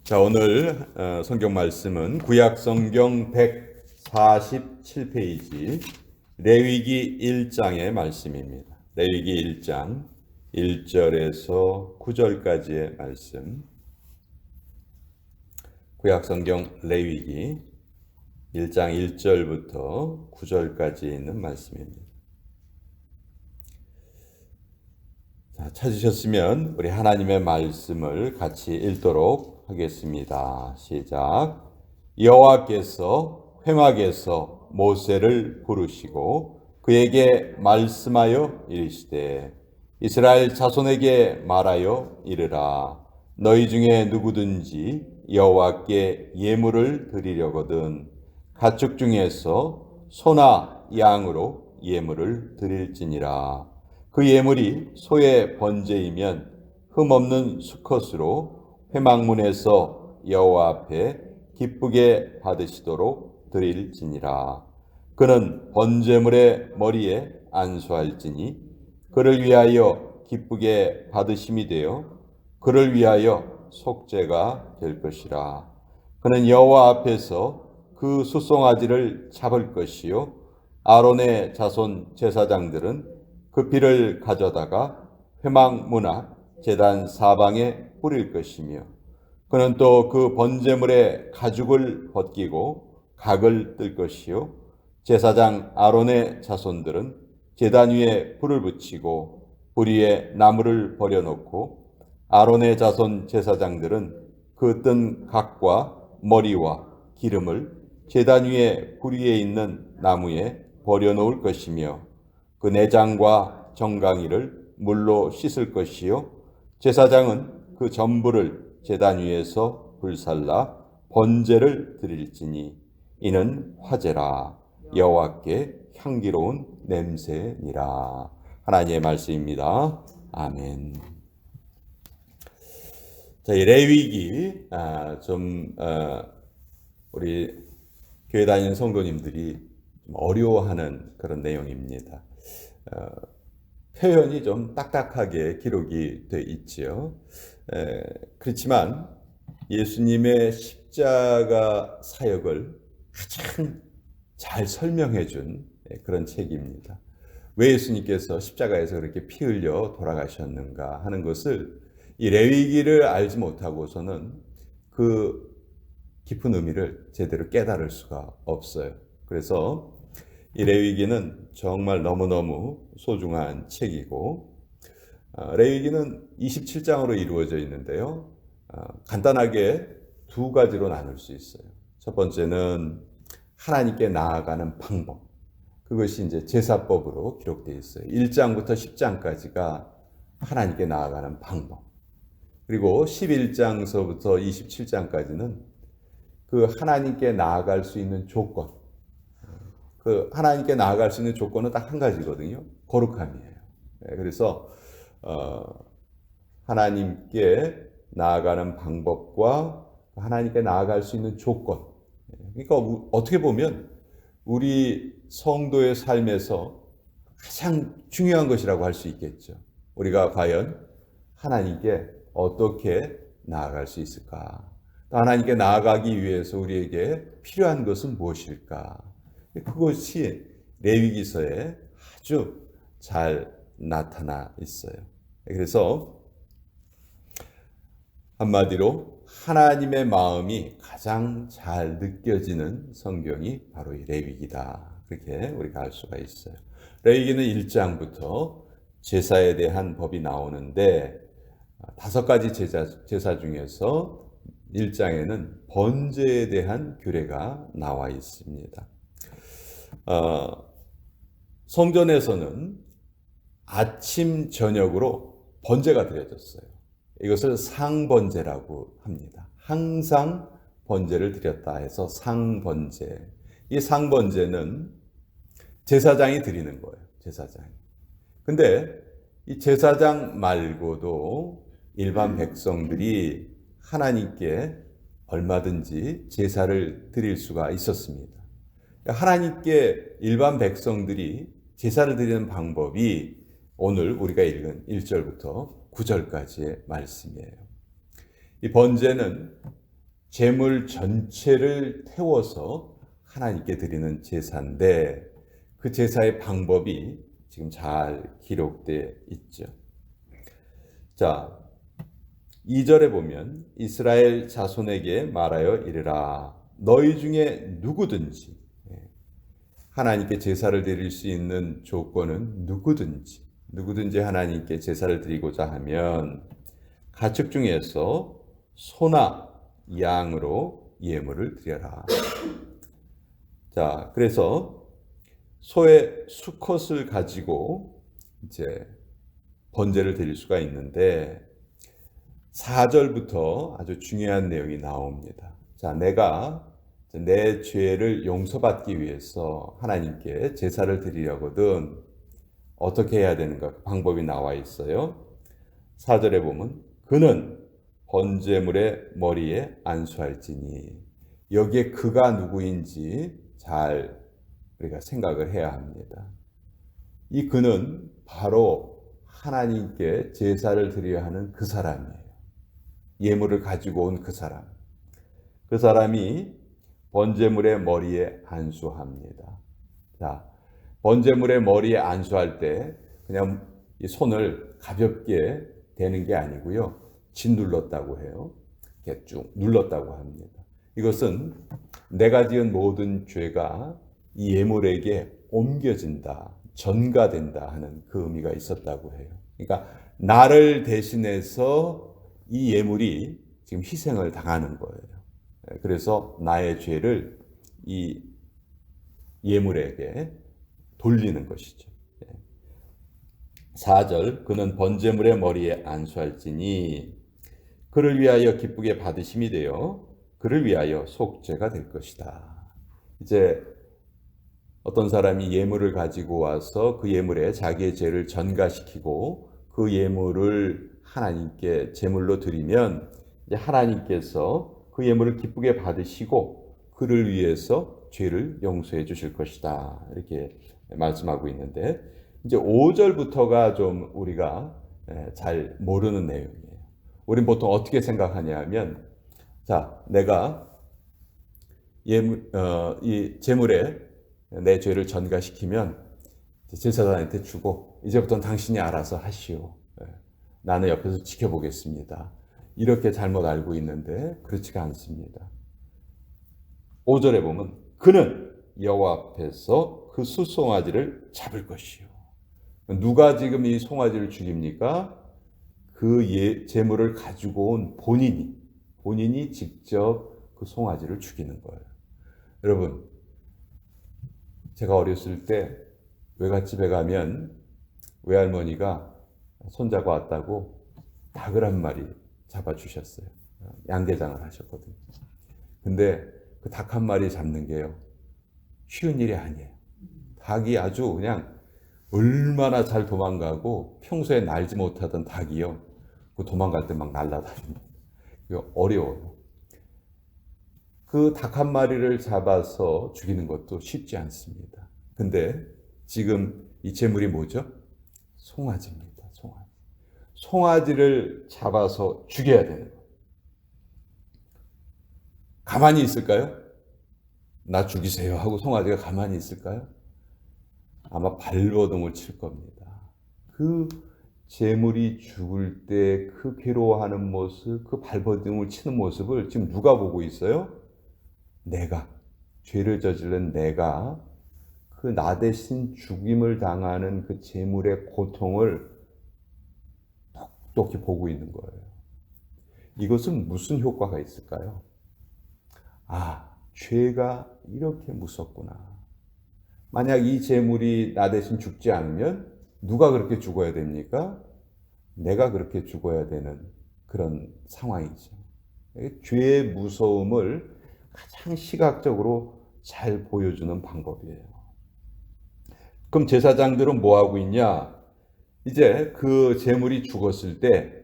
자, 오늘 성경 말씀은 구약 성경 147페이지 레위기 1장의 말씀입니다. 레위기 1장 1절에서 9절까지의 말씀. 구약 성경 레위기 1장 1절부터 9절까지 있는 말씀입니다. 자, 찾으셨으면 우리 하나님의 말씀을 같이 읽도록 하겠습니다. 시작. 여호와께서 회막에서 모세를 부르시고 그에게 말씀하여 이르시되 이스라엘 자손에게 말하여 이르라. 너희 중에 누구든지 여호와께 예물을 드리려거든 가축 중에서 소나 양으로 예물을 드릴지니라. 그 예물이 소의 번제이면 흠없는 수컷으로 회막문에서 여호와 앞에 기쁘게 받으시도록 드릴지니라. 그는 번제물의 머리에 안수할지니 그를 위하여 기쁘게 받으심이 되어 그를 위하여 속죄가 될 것이라. 그는 여호와 앞에서 그 수송아지를 잡을 것이요 아론의 자손 제사장들은 그 피를 가져다가 회막문 앞 제단 사방에 뿌릴 것이며 그는 또 그 번제물의 가죽을 벗기고 각을 뜰 것이요 제사장 아론의 자손들은 제단 위에 불을 붙이고 불 위에 나무를 버려놓고 아론의 자손 제사장들은 그 뜬 각과 머리와 기름을 제단 위에 불 위에 있는 나무에 버려놓을 것이며 그 내장과 정강이를 물로 씻을 것이요 제사장은 그 전부를 제단 위에서 불살라 번제를 드릴지니 이는 화제라 여호와께 향기로운 냄새니라. 하나님의 말씀입니다. 아멘. 자, 이 레위기 우리 교회 다니는 성도님들이 좀 어려워하는 그런 내용입니다. 표현이 좀 딱딱하게 기록이 되어 있지요. 그렇지만 예수님의 십자가 사역을 가장 잘 설명해 준 그런 책입니다. 왜 예수님께서 십자가에서 그렇게 피 흘려 돌아가셨는가 하는 것을 이 레위기를 알지 못하고서는 그 깊은 의미를 제대로 깨달을 수가 없어요. 그래서 이 레위기는 정말 너무너무 소중한 책이고 레위기는 27장으로 이루어져 있는데요. 간단하게 두 가지로 나눌 수 있어요. 첫 번째는 하나님께 나아가는 방법. 그것이 이제 제사법으로 기록되어 있어요. 1장부터 10장까지가 하나님께 나아가는 방법. 그리고 11장서부터 27장까지는 그 하나님께 나아갈 수 있는 조건. 그 하나님께 나아갈 수 있는 조건은 딱 한 가지거든요. 거룩함이에요. 그래서 하나님께 나아가는 방법과 하나님께 나아갈 수 있는 조건. 그러니까 어떻게 보면 우리 성도의 삶에서 가장 중요한 것이라고 할 수 있겠죠. 우리가 과연 하나님께 어떻게 나아갈 수 있을까? 또 하나님께 나아가기 위해서 우리에게 필요한 것은 무엇일까? 그것이 레위기서에 아주 잘 나타나 있어요. 그래서 한마디로 하나님의 마음이 가장 잘 느껴지는 성경이 바로 이 레위기다. 그렇게 우리가 알 수가 있어요. 레위기는 1장부터 제사에 대한 법이 나오는데 5가지 제사 중에서 1장에는 번제에 대한 규례가 나와 있습니다. 성전에서는 아침 저녁으로 번제가 드려졌어요. 이것을 상번제라고 합니다. 항상 번제를 드렸다 해서 상번제. 이 상번제는 제사장이 드리는 거예요. 제사장이. 근데 이 제사장 말고도 일반 백성들이 하나님께 얼마든지 제사를 드릴 수가 있었습니다. 하나님께 일반 백성들이 제사를 드리는 방법이 오늘 우리가 읽은 1절부터 9절까지의 말씀이에요. 이 번제는 재물 전체를 태워서 하나님께 드리는 제사인데 그 제사의 방법이 지금 잘 기록되어 있죠. 자, 2절에 보면 이스라엘 자손에게 말하여 이르라. 너희 중에 누구든지, 하나님께 제사를 드릴 수 있는 조건은 누구든지 하나님께 제사를 드리고자 하면 가축 중에서 소나 양으로 예물을 드려라. 자, 그래서 소의 수컷을 가지고 이제 번제를 드릴 수가 있는데 4절부터 아주 중요한 내용이 나옵니다. 자, 내가 내 죄를 용서받기 위해서 하나님께 제사를 드리려거든 어떻게 해야 되는가? 그 방법이 나와 있어요. 4절에 보면 그는 번제물의 머리에 안수할지니, 여기에 그가 누구인지 잘 우리가 생각을 해야 합니다. 이 그는 바로 하나님께 제사를 드려야 하는 그 사람이에요. 예물을 가지고 온 그 사람. 그 사람이 번제물의 머리에 안수합니다. 자, 번제물의 머리에 안수할 때 그냥 이 손을 가볍게 대는 게 아니고요. 짓눌렀다고 해요. 이렇게 쭉 눌렀다고 합니다. 이것은 내가 지은 모든 죄가 이 예물에게 옮겨진다, 전가된다 하는 그 의미가 있었다고 해요. 그러니까 나를 대신해서 이 예물이 지금 희생을 당하는 거예요. 그래서 나의 죄를 이 예물에게 돌리는 것이죠. 4절 그는 번제물의 머리에 안수할지니 그를 위하여 기쁘게 받으심이 되어 그를 위하여 속죄가 될 것이다. 이제 어떤 사람이 예물을 가지고 와서 그 예물에 자기의 죄를 전가시키고 그 예물을 하나님께 제물로 드리면 이제 하나님께서 그 예물을 기쁘게 받으시고 그를 위해서 죄를 용서해 주실 것이다. 이렇게 말씀하고 있는데 이제 5절부터가 좀 우리가 잘 모르는 내용이에요. 우린 보통 어떻게 생각하냐면 자, 내가 이 제물에 내 죄를 전가시키면 제사장한테 주고 이제부터는 당신이 알아서 하시오. 나는 옆에서 지켜보겠습니다. 이렇게 잘못 알고 있는데 그렇지가 않습니다. 5절에 보면 그는 여호와 앞에서 그 숫송아지를 잡을 것이요. 누가 지금 이 송아지를 죽입니까? 그 제물을 가지고 온 본인이 직접 그 송아지를 죽이는 거예요. 여러분, 제가 어렸을 때 외갓집에 가면 외할머니가 손자가 왔다고 닭을 한 마리 잡아주셨어요. 양계장을 하셨거든요. 근데 그 닭 한 마리 잡는 게요, 쉬운 일이 아니에요. 닭이 아주 그냥 얼마나 잘 도망가고 평소에 날지 못하던 닭이요, 그 도망갈 때 막 날아다닙니다. 어려워요. 그 닭 한 마리를 잡아서 죽이는 것도 쉽지 않습니다. 근데 지금 이 제물이 뭐죠? 송아지입니다. 송아지를 잡아서 죽여야 되는 거예요. 가만히 있을까요? 나 죽이세요 하고 송아지가 가만히 있을까요? 아마 발버둥을 칠 겁니다. 그 제물이 죽을 때 그 괴로워하는 모습, 그 발버둥을 치는 모습을 지금 누가 보고 있어요? 내가, 죄를 저지른 내가 그 나 대신 죽임을 당하는 그 제물의 고통을 똑똑히 보고 있는 거예요. 이것은 무슨 효과가 있을까요? 아, 죄가 이렇게 무섭구나. 만약 이 제물이 나 대신 죽지 않으면 누가 그렇게 죽어야 됩니까? 내가 그렇게 죽어야 되는 그런 상황이죠. 죄의 무서움을 가장 시각적으로 잘 보여주는 방법이에요. 그럼 제사장들은 뭐 하고 있냐? 이제 그 제물이 죽었을 때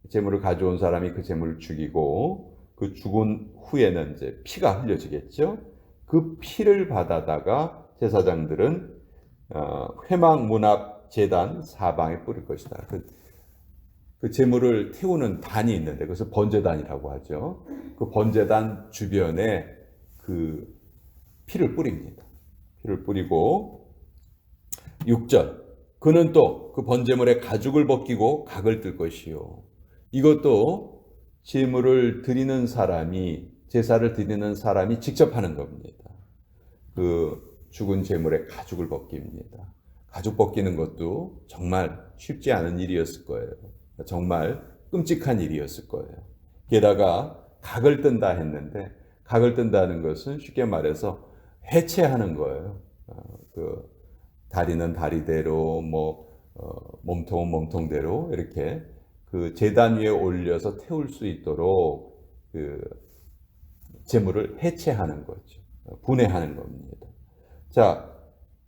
제물을 가져온 사람이 그 제물을 죽이고 그 죽은 후에는 이제 피가 흘려지겠죠. 그 피를 받아다가 제사장들은 회막 문 앞 제단 사방에 뿌릴 것이다. 그 제물을 태우는 단이 있는데 그것을 번제단이라고 하죠. 그 번제단 주변에 그 피를 뿌립니다. 피를 뿌리고 6절 그는 또 그 번제물의 가죽을 벗기고 각을 뜰 것이요. 이것도 제물을 드리는 사람이 제사를 드리는 사람이 직접 하는 겁니다. 그 죽은 제물의 가죽을 벗깁니다. 가죽 벗기는 것도 정말 쉽지 않은 일이었을 거예요. 정말 끔찍한 일이었을 거예요. 게다가 각을 뜬다 했는데 각을 뜬다는 것은 쉽게 말해서 해체하는 거예요. 그 다리는 다리대로 몸통은 몸통대로 이렇게 그 제단 위에 올려서 태울 수 있도록 그 제물을 해체하는 거죠. 분해하는 겁니다. 자,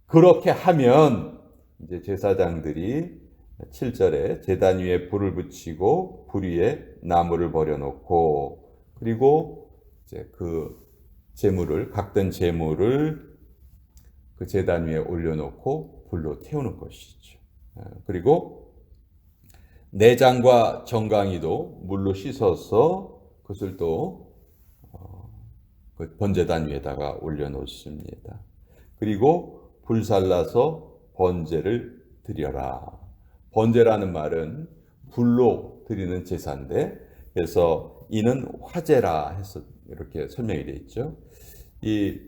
그렇게 하면 이제 제사장들이 7절에 제단 위에 불을 붙이고 불 위에 나무를 버려놓고 그리고 이제 그 제물을 각된 제물을 그 제단 위에 올려놓고 불로 태우는 것이죠. 그리고 내장과 정강이도 물로 씻어서 그것을 또 그 번제단 위에다가 올려놓습니다. 그리고 불살라서 번제를 드려라. 번제라는 말은 불로 드리는 제사인데 그래서 이는 화제라 해서 이렇게 설명이 되어 있죠. 이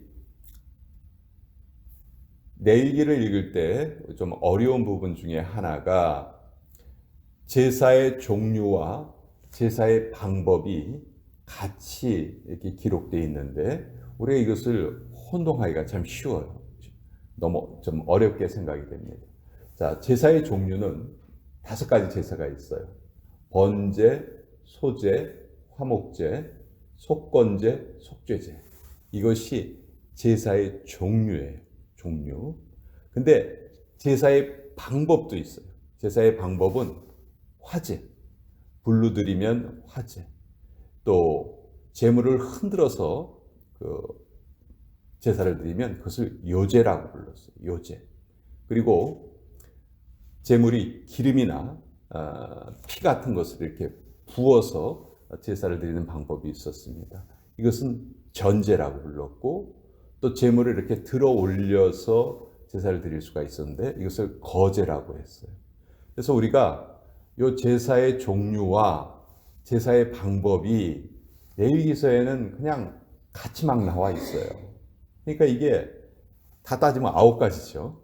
레위기를 읽을 때 좀 어려운 부분 중에 하나가 제사의 종류와 제사의 방법이 같이 이렇게 기록되어 있는데 우리가 이것을 혼동하기가 참 쉬워요. 너무 좀 어렵게 생각이 됩니다. 자, 제사의 종류는 5가지 제사가 있어요. 번제, 소제, 화목제, 속건제, 속죄제. 이것이 제사의 종류예요. 종류. 근데 제사의 방법도 있어요. 제사의 방법은 화제, 불로 드리면 화제. 또 제물을 흔들어서 그 제사를 드리면 그것을 요제라고 불렀어요. 요제. 그리고 제물이 기름이나 피 같은 것을 이렇게 부어서 제사를 드리는 방법이 있었습니다. 이것은 전제라고 불렀고 또 제물을 이렇게 들어 올려서 제사를 드릴 수가 있었는데 이것을 거제라고 했어요. 그래서 우리가 이 제사의 종류와 제사의 방법이 레위기서에는 그냥 같이 막 나와 있어요. 그러니까 이게 다 따지면 9가지죠.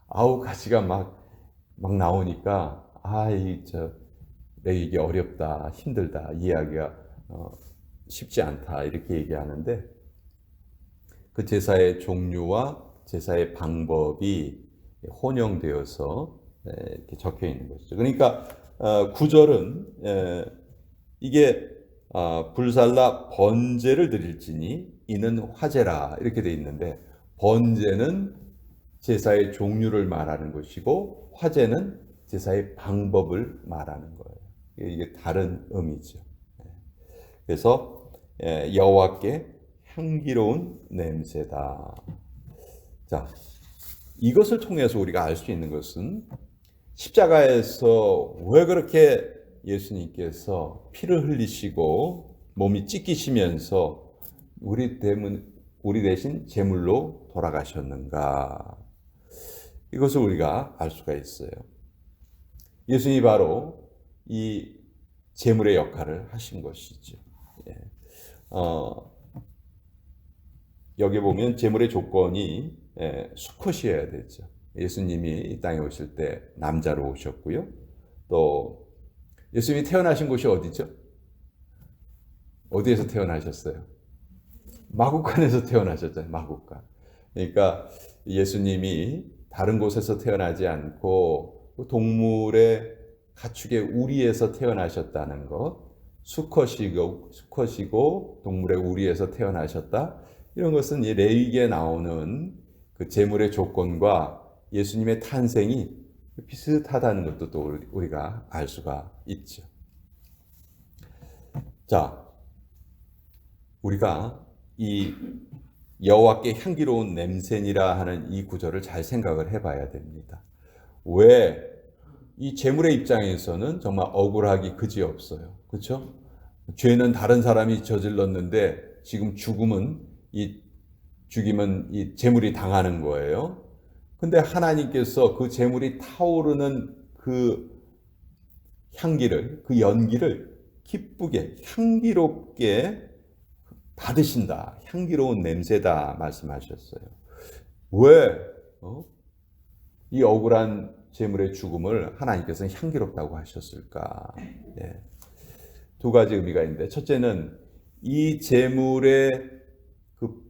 9가지가 막 나오니까 레위기 어렵다, 힘들다, 이해하기가 쉽지 않다 이렇게 얘기하는데 그 제사의 종류와 제사의 방법이 혼용되어서 이렇게 적혀 있는 것이죠. 그러니까 9절은 이게 불살라 번제를 드릴지니 이는 화제라 이렇게 돼 있는데 번제는 제사의 종류를 말하는 것이고 화제는 제사의 방법을 말하는 거예요. 이게 다른 의미죠. 그래서 여호와께 향기로운 냄새다. 자, 이것을 통해서 우리가 알 수 있는 것은 십자가에서 왜 그렇게 예수님께서 피를 흘리시고 몸이 찢기시면서 우리 대신 제물로 돌아가셨는가? 이것을 우리가 알 수가 있어요. 예수님이 바로 이 제물의 역할을 하신 것이죠. 여기 보면 제물의 조건이 수컷이어야 되죠. 예수님이 이 땅에 오실 때 남자로 오셨고요. 또 예수님이 태어나신 곳이 어디죠? 어디에서 태어나셨어요? 마구간에서 태어나셨잖아요. 마구간. 그러니까 예수님이 다른 곳에서 태어나지 않고 동물의 가축의 우리에서 태어나셨다는 것, 수컷이고 동물의 우리에서 태어나셨다. 이런 것은 이 레위기에 나오는 그 제물의 조건과 예수님의 탄생이 비슷하다는 것도 또 우리가 알 수가 있죠. 자, 우리가 이 여호와께 향기로운 냄새니라 하는 이 구절을 잘 생각을 해봐야 됩니다. 왜 이 재물의 입장에서는 정말 억울하기 그지없어요. 그렇죠? 죄는 다른 사람이 저질렀는데 지금 죽임은 이 재물이 당하는 거예요. 근데 하나님께서 그 재물이 타오르는 그 향기를, 그 연기를 기쁘게 향기롭게 받으신다. 향기로운 냄새다 말씀하셨어요. 왜 이 억울한 재물의 죽음을 하나님께서는 향기롭다고 하셨을까? 예. 두 가지 의미가 있는데, 첫째는 이 재물의 그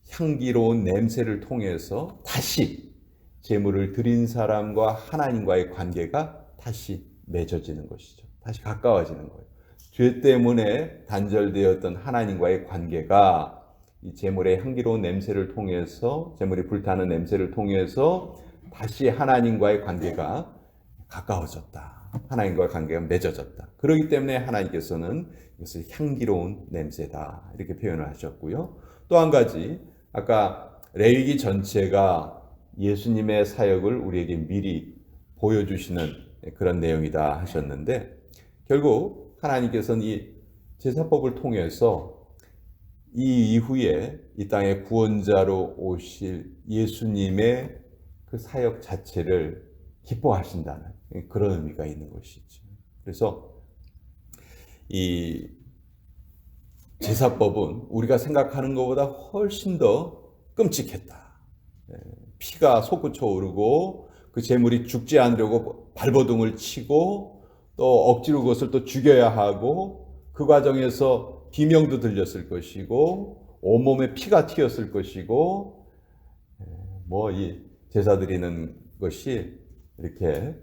향기로운 냄새를 통해서 다시 재물을 드린 사람과 하나님과의 관계가 다시 맺어지는 것이죠. 다시 가까워지는 거예요. 죄 때문에 단절되었던 하나님과의 관계가 이 재물의 향기로운 냄새를 통해서, 재물이 불타는 냄새를 통해서 다시 하나님과의 관계가 가까워졌다. 하나님과의 관계가 맺어졌다. 그렇기 때문에 하나님께서는 이것을 향기로운 냄새다 이렇게 표현을 하셨고요. 또 한 가지, 아까 레위기 전체가 예수님의 사역을 우리에게 미리 보여주시는 그런 내용이다 하셨는데, 결국 하나님께서는 이 제사법을 통해서 이 이후에 이 땅에 구원자로 오실 예수님의 그 사역 자체를 기뻐하신다는 그런 의미가 있는 것이죠. 그래서 이 제사법은 우리가 생각하는 것보다 훨씬 더 끔찍했다. 피가 솟구쳐 오르고 그 재물이 죽지 않으려고 발버둥을 치고 또 억지로 그것을 또 죽여야 하고, 그 과정에서 비명도 들렸을 것이고 온몸에 피가 튀었을 것이고, 이 제사 드리는 것이 이렇게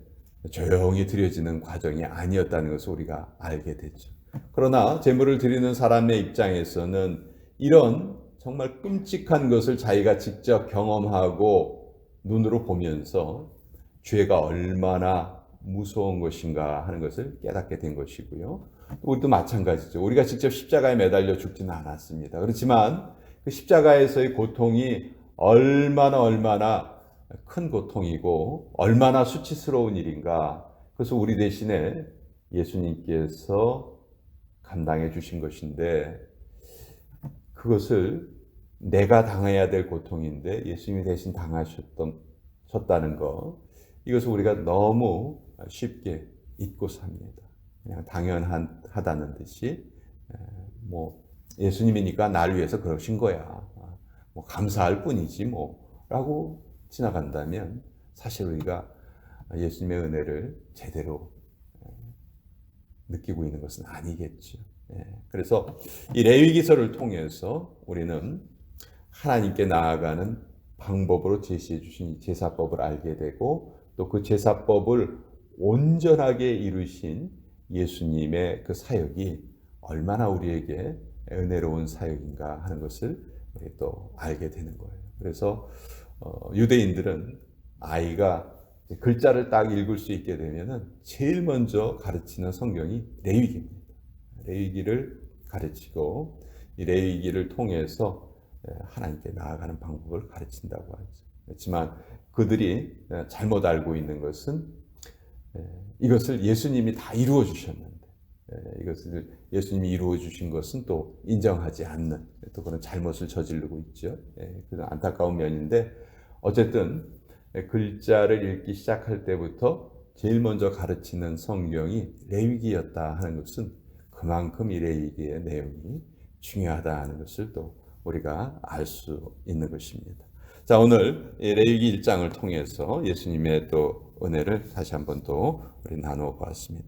조용히 드려지는 과정이 아니었다는 것을 우리가 알게 됐죠. 그러나 제물을 드리는 사람의 입장에서는 이런 정말 끔찍한 것을 자기가 직접 경험하고 눈으로 보면서 죄가 얼마나 무서운 것인가 하는 것을 깨닫게 된 것이고요. 우리도 마찬가지죠. 우리가 직접 십자가에 매달려 죽지는 않았습니다. 그렇지만 그 십자가에서의 고통이 얼마나 큰 고통이고 얼마나 수치스러운 일인가. 그래서 우리 대신에 예수님께서 감당해 주신 것인데, 그것을 내가 당해야 될 고통인데 예수님이 대신 당하셨다는 것, 이것을 우리가 너무 쉽게 잊고 삽니다. 그냥 당연하다는 듯이 예수님이니까 날 위해서 그러신 거야, 감사할 뿐이지 라고 지나간다면 사실 우리가 예수님의 은혜를 제대로 느끼고 있는 것은 아니겠죠. 그래서 이 레위기서를 통해서 우리는 하나님께 나아가는 방법으로 제시해 주신 제사법을 알게 되고, 또 그 제사법을 온전하게 이루신 예수님의 그 사역이 얼마나 우리에게 은혜로운 사역인가 하는 것을 우리 또 알게 되는 거예요. 그래서 유대인들은 아이가 글자를 딱 읽을 수 있게 되면은 제일 먼저 가르치는 성경이 레위기입니다. 레위기를 가르치고 이 레위기를 통해서 하나님께 나아가는 방법을 가르친다고 하죠. 그렇지만 그들이 잘못 알고 있는 것은 이것을 예수님이 다 이루어 주셨는데, 이것을 예수님이 이루어 주신 것은 또 인정하지 않는 또 그런 잘못을 저지르고 있죠. 그런 안타까운 면인데, 어쨌든 글자를 읽기 시작할 때부터 제일 먼저 가르치는 성경이 레위기였다 하는 것은 그만큼 이 레위기의 내용이 중요하다는 것을 또 우리가 알 수 있는 것입니다. 자, 오늘 레위기 1장을 통해서 예수님의 또 은혜를 다시 한번 또 우리 나누어 보았습니다.